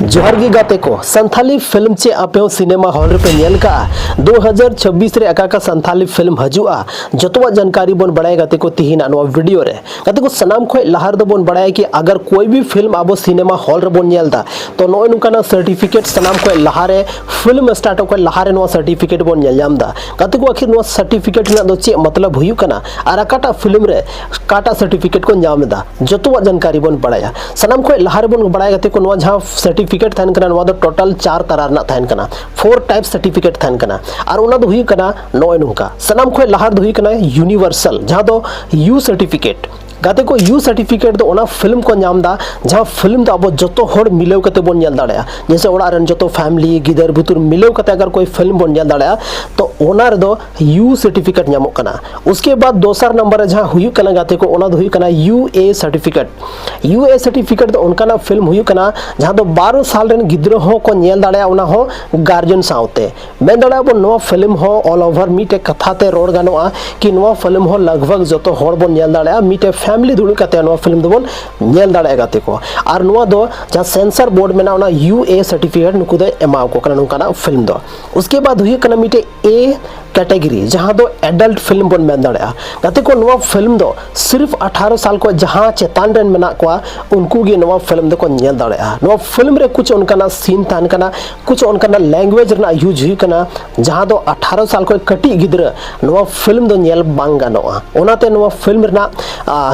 जोहार गी गाते को संथाली फिल्म चे आपे सिनेमा हॉल रे पे नेल का 2026 रे अका संथाली फिल्म हजुआ जतवा जानकारी बन बड़ाय गाते को तिहिना नो वीडियो रे गाते को सनाम खोय लहार दो बन बड़ाय कि अगर कोई भी फिल्म आबो सिनेमा हॉल रे बन नेल दा तो नोय नुकाना सर्टिफिकेट सनाम खोय लहारे फिल्म स्टार्ट को लहारे नो सर्टिफिकेट बन नेल जाम दा गाते को आखिर नो सर्टिफिकेट ना दो चे मतलब हुयु कना आर अकाटा फिल्म रे काटा सर्टिफिकेट को नाम दा जतवा जानकारी बन बड़ाया सनाम खोय लहारे बन बड़ाय गाते को नो जहां सर्टिफिकेट थान कना दो टोटल 4 तरह ना थान कना 4 टाइप सर्टिफिकेट थान कना और उना दो हुई कना नोय नुका सनाम खोय लहार दो हुई कना यूनिवर्सल जहां दो यू सर्टिफिकेट गाते को यू सर्टिफिकेट दो ओना फिल्म को नाम दा जहां फिल्म दो अब जतो होड़ मिलेव कते बन नेल दाड़या जैसे ओड़ा रन जतो फैमिली गिदर बुतुर मिलेव कते अगर कोई फिल्म बन नेल दाड़या तो ओना रे दो यू सर्टिफिकेट नामो कना उसके बाद दोसर नंबर जहां हुई कना गाते को ओना दो हुई कना यूए सर्टिफिकेट दो उनका ना फिल्म हुई कना जहां दो 12 साल रन गिदरो हो को नेल दाड़या ओना हो गार्जियन साउते मेन दाड़या बो नो फिल्म हो ऑल ओवर मीटे कथाते रोड गानोआ कि नो फिल्म हो लगभग जतो होड़ बन नेल दाड़या मीटे फैमिली दुड़ कते नो फिल्म दोबन नेल दाड़े गाते को और नुआ दो जहां सेंसर बोर्ड में ना यूए सर्टिफिकेट नुकु दे एमाव को कना नुकाना फिल्म दो उसके बाद हुई कना मीटे ए कैटेगरी जहां दो एडल्ट फिल्म बन मेन दाड़े गाते को नुआ फिल्म दो सिर्फ 18 साल को जहां चेतान रन मेना को उनको गे नुआ फिल्म दो को नेल दाड़े नुआ फिल्म रे कुछ उनका सीन तान कना कुछ उनका लैंग्वेज रना यूज हुई कना जहां दो 18 साल को कटी गिद्र नुआ फिल्म दो नेल बांग गानोआ ओनाते नुआ फिल्म रना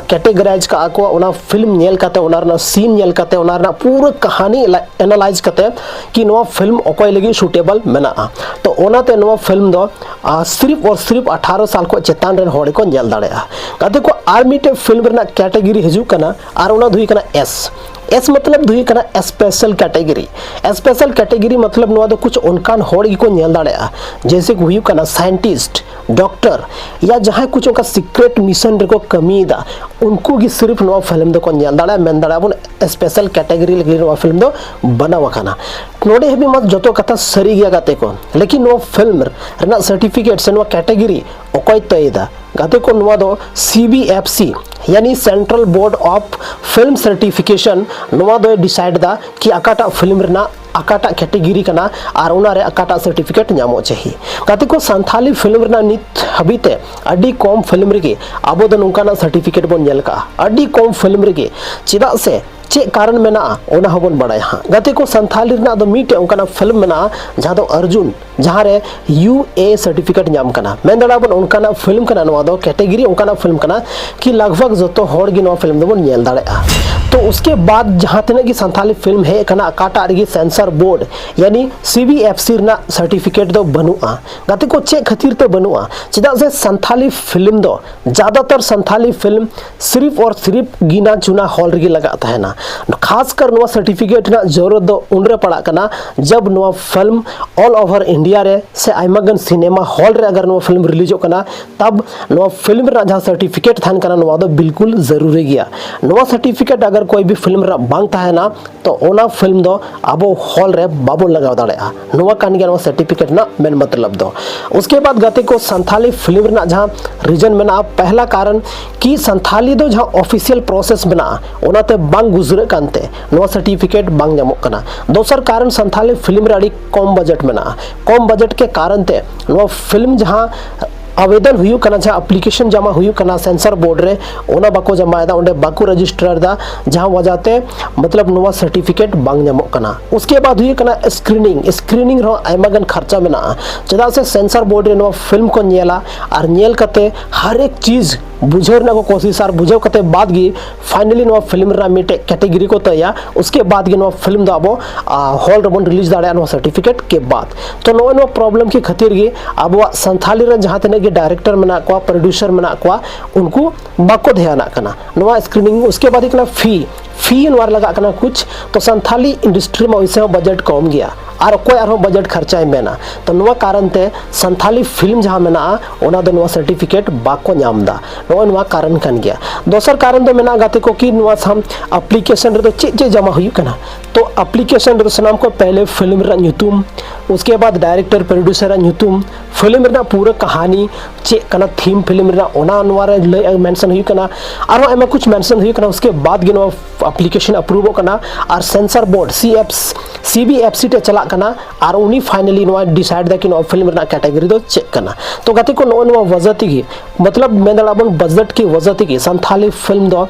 कैटेगराइज का को ओना फिल्म नेल काते ओना रना सीन नेल काते ओना रना पूरा कहानी एनालाइज काते कि नो फिल्म ओकोय लगी सूटेबल मेना तो ओनाते नो फिल्म दो सिर्फ और सिर्फ 18 साल को चेतान रन होड़े को नेल दाड़या गाते को आर मीटे फिल्म रना कैटेगरी हिजू कना आर ओना दुई कना एस मतलब दुई कना स्पेशल कैटेगरी मतलब नो दो कुछ उनकान होड़ को नेल दाड़या जैसे हुई कना साइंटिस्ट डॉक्टर या जहां कुछ उनका सीक्रेट मिशन रे को कमी दा उनको की सिर्फ नो फिल्म दो को नेल दाड़ा मेन दाड़ा बन स्पेशल कैटेगरी लगी नो फिल्म दो बनावा खाना नोडे हेबी मत जतो कथा सरी गया गाते को लेकिन नो फिल्म रना सर्टिफिकेट से नो कैटेगरी ओकोय तयदा गाते को नो दो सीबीएफसी यानी central board of film certification नो दो डिसाइड दा कि अकाटा फिल्म रना अकाटा कैटेगरी कना और उना रे अकाटा सर्टिफिकेट नामो चाहिए गाते को संथाली फिल्म रना नित हबीते अडी कम फिल्म रे आबो दो नुकाना सर्टिफिकेट बन नेल का अडी कम फिल्म रे चिदा से चे कारण मेना ओना हबन बड़ाय हां गाते को संथाली रना दो मीटे उनका फिल्म मेना जहां दो अर्जुन जहां रे यूए सर्टिफिकेट नाम कना मेन दड़ा बन उनका फिल्म कना नो दो कैटेगरी उनका फिल्म कना कि लगभग जतो होड़ गी नो फिल्म दो नेल दाड़े तो उसके बाद जहां तने की संथाली फिल्म है कना काटा रगी सेंसर बोर्ड यानी सीबीएफसी ना सर्टिफिकेट दो बनुआ गाते को चे खातिर तो बनुआ चिदा से संथाली फिल्म दो ज्यादातर संथाली फिल्म सिर्फ और सिर्फ गिना चुना हॉल रगी लगाता है ना खासकर नो सर्टिफिकेट ना जरूरत दो उनरे पड़ा कना जब नो फिल्म ऑल ओवर इंडिया रे से आइमागन सिनेमा हॉल रे अगर नो फिल्म रिलीज कना तब नो फिल्म रा जहां सर्टिफिकेट थान कना नो दो बिल्कुल जरूरी गया नो सर्टिफिकेट अगर कोई भी फिल्म रा बांग है ना तो ओना फिल्म दो आबो हॉल रे बाबो लगाव दाड़े नो कान गया नो सर्टिफिकेट ना मेन मतलब दो उसके बाद गाते को संथाली फिल्म ना जहां रीजन में ना पहला कारण कि संथाली दो जहां ऑफिशियल प्रोसेस में ना ओनाते बांग गुजरे कानते नो सर्टिफिकेट बांग जामो कना दोसर कारण संथाली फिल्म रे कम बजट में ना कम बजट के कारण ते नो फिल्म जहां आवेदन हुई कना जहां एप्लीकेशन जमा हुई कना सेंसर बोर्ड रे ओना बाको जमा दा ओंडे बाको रजिस्टर दा जहां वजाते मतलब नोवा सर्टिफिकेट बांग जामो कना उसके बाद हुई कना स्क्रीनिंग रो आइमागन खर्चा में ना चदा से सेंसर बोर्ड रे नो फिल्म को नेला और नेल कते हर एक चीज बुझर ना को कोशिश और बुझव कते बाद गी फाइनली नो फिल्म रा मिटे कैटेगरी को तया उसके बाद गी नो फिल्म दाबो हॉल रबन रिलीज दाड़े नो सर्टिफिकेट के बाद तो नो प्रॉब्लम की खातिर गी अब संथाली रे जहां तने के डायरेक्टर मना को प्रोड्यूसर मना को उनको बाको ध्यान कना नो स्क्रीनिंग उसके बाद इतना फी नवार लगा कना कुछ तो संथाली इंडस्ट्री में वैसे बजट कम गया और कोई आरो बजट खर्चाय मेना तो नवा कारण ते संथाली फिल्म जहां मेना ओना दो नवा सर्टिफिकेट बाको नामदा नवा कारण कान गया। दोसर कारण दो मेना गाते को कि नवा हम एप्लीकेशन रे चे जमा हुई कना तो एप्लीकेशन रे सनाम को पहले फिल्म रा न्यूतुम उसके बाद डायरेक्टर प्रोड्यूसर न्यूतुम फिल्म रे पूरा कहानी चे कना थीम फिल्म रे ओना नवा रे लय मेंशन हुई कना आरो एमा कुछ मेंशन हुई कना उसके बाद गे नवा एप्लीकेशन अप्रूव कना और सेंसर बोर्ड CBFC टे चला कना और उनी फाइनली नवा डिसाइड दा कि नवा फिल्म रे कैटेगरी दो चेक कना तो गाते को नवा वजह तिगी मतलब मेदलाबन बजट की वजह तिगी संथाली फिल्म दो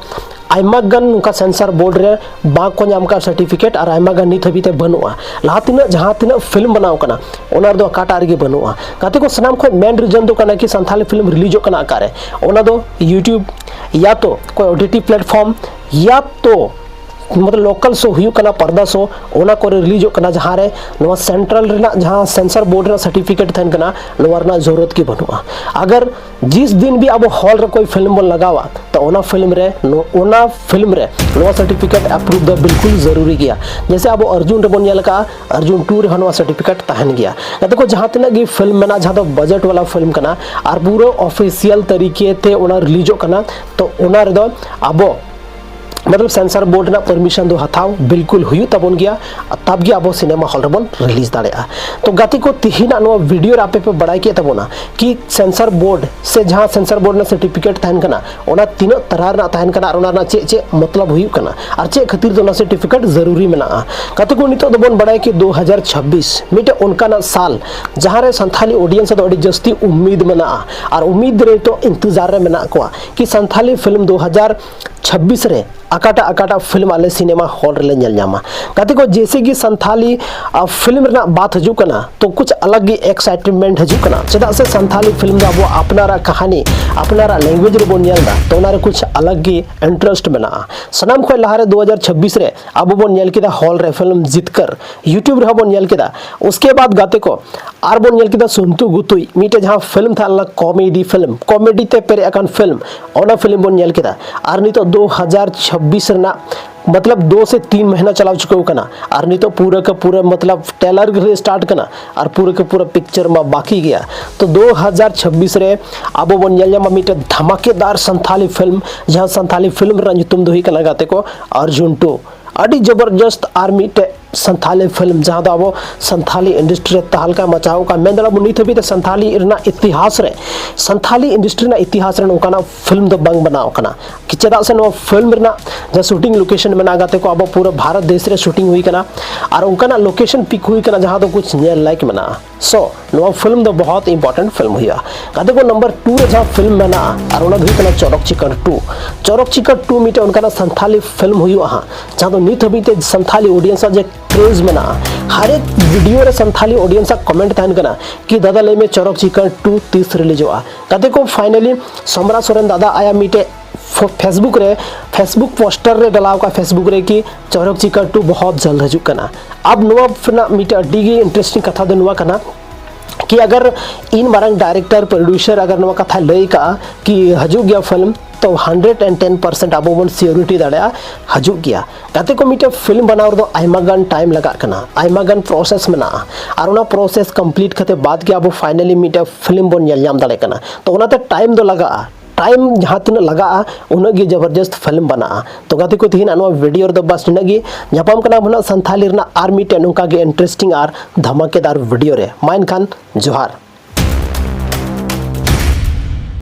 आयमागन उनका सेंसर बोर्ड रे बाग को नाम का सर्टिफिकेट और आयमागन नित हबीते बनुआ लहा तिना जहां तिना फिल्म बनाव कना ओनर दो काटार गे बनुआ गाते को सनाम खो मेन रीजन दो कना कि संथाली फिल्म रिलीज कना आकारे ओना दो YouTube या तो कोई OTT प्लेटफॉर्म या तो मतलब लोकल शो हुई कना पर्दा शो ओना को रिलीज कना जहां रे नवा सेंट्रल रे जहां सेंसर बोर्ड रे सर्टिफिकेट थन कना नवा जरूरत की बनुआ अगर जिस दिन भी अब हॉल रे कोई फिल्म बन लगावा तो ओना फिल्म रे नवा सर्टिफिकेट अप्रूव द बिल्कुल जरूरी गया। जैसे अब अर्जुन रे बन का अर्जुन 2 रे नवा सर्टिफिकेट तहन गया देखो जहां तना की फिल्म मेना जहां तो बजट वाला फिल्म कना और पूरा ऑफिशियल तरीके ते ओना रिलीज कना तो ओना रे दो अब मतलब सेंसर बोर्ड ना परमिशन दो हथाव बिल्कुल हुई तबन गया तब गया अब सिनेमा हॉल रेबन रिलीज दाड़ेगा। तो गाती को तिहिना नो वीडियो आपे पे बड़ाई के तबोना कि सेंसर बोर्ड से जहां सेंसर बोर्ड ना सर्टिफिकेट तहन कना ओना तीनो तरह ना तहन कना और ओना ना चे मतलब हुई कना और चे खातिर दो ना सर्टिफिकेट जरूरी मेना गाती को नितो दबन बड़ाई के 2026 मिटे उनका ना साल जहां रे संथाली ऑडियंस दो अडी जस्ती उम्मीद मेना और उम्मीद रे तो इंतजार रे मेना को कि संथाली फिल्म 2026 रे अकाटा फिल्म आले सिनेमा हॉल रे नेल जामा गाती को जैसे कि संथाली फिल्म रे बात हजू कना तो कुछ अलग ही एक्साइटमेंट हजू कना चदा से संथाली फिल्म दा वो अपनारा कहानी अपनारा लैंग्वेज रे बोन नेल दा तो नारे कुछ अलग ही इंटरेस्ट मेना सनम खो लहारे 2026 रे अब बोन नेल किदा हॉल रे फिल्म जीतकर YouTube रे बोन नेल किदा उसके बाद गाते को आर बोन नेल किदा सुनतु गुतुई मिटे जहां फिल्म था अलग कॉमेडी फिल्म कॉमेडी ते पेरे अकन फिल्म ओना फिल्म बोन नेल किदा आर नी तो 2026 रना मतलब 2 से 3 महीना चला चुका हो कना और नहीं तो पूरा का पूरा मतलब ट्रेलर स्टार्ट कना और पूरा का पूरा पिक्चर में बाकी गया तो 2026 रे अब बन जामा मिटे धमाकेदार संथाली फिल्म जहां संथाली फिल्म रंज तुम दोही कना गाते को अर्जुन 2 अड़ी जबरदस्त आर्मी टे संथाली फिल्म जहां दो अब संथाली इंडस्ट्री तहलका मचाओ का मेन दड़ा नित हबी संथाली रना इतिहास रे संथाली इंडस्ट्री ना इतिहास रे उनका फिल्म दो बंग बनाओ कना कि चदा से नो फिल्म रना जो शूटिंग लोकेशन में गाते को अब पूरा भारत देश रे शूटिंग हुई कना और उनका ना लोकेशन पिक हुई कना जहां तो कुछ नेल लाइक मना सो नो फिल्म दो बहुत इंपॉर्टेंट फिल्म हुई गाते को नंबर 2 रे जहां फिल्म में ना और उना हुई कना चोरक चिकन 2 मिटे उनका ना संथाली फिल्म हुई हां जहां तो नित हबी संथाली ऑडियंस जे क्रेज में ना हर एक वीडियो रे संथाली ऑडियंस कमेंट तहन कना कि दादा ले में चोरक चिकन 2 30 रिलीज हुआ गाते को फाइनली समरा सोरेन दादा आया मिटे फेसबुक पोस्टर रे डलाव का फेसबुक रे कि चोरक चिकन 2 बहुत जल्द हजू कना अब नवा फिना मिटे अड्डी इंटरेस्टिंग कथा दो नवा कना कि अगर इन मारंग डायरेक्टर प्रोड्यूसर अगर नवा कथा लई का कि हजू गया फिल्म तो 110% अब बन सियोरिटी दाड़ा हजू गया गाते को मिटे फिल्म बनाव दो आयमागन टाइम लगा कना आयमागन प्रोसेस में ना और उना प्रोसेस कंप्लीट करते बाद के अब फाइनली मिटे फिल्म बन नेल जाम दाड़े कना तो उनाते टाइम दो लगा टाइम जहां तीन लगा उनगी जबरदस्त फिल्म बना तो गाते को तीन अनवा वीडियो दो बस नगी ᱧᱟᱯᱟᱢ ᱠᱟᱱᱟ ᱵᱚᱱᱟ ᱥᱟᱱᱛᱷᱟᱞᱤ ᱨᱮᱱᱟᱜ ᱟᱨ ᱢᱤᱫᱴᱮᱱ ᱱᱚᱝᱠᱟ ᱜᱮ ᱤᱱᱴᱨᱮᱥᱴᱤᱝ ᱟᱨ धमाकेदार वीडियो रे माइन खान जोहार।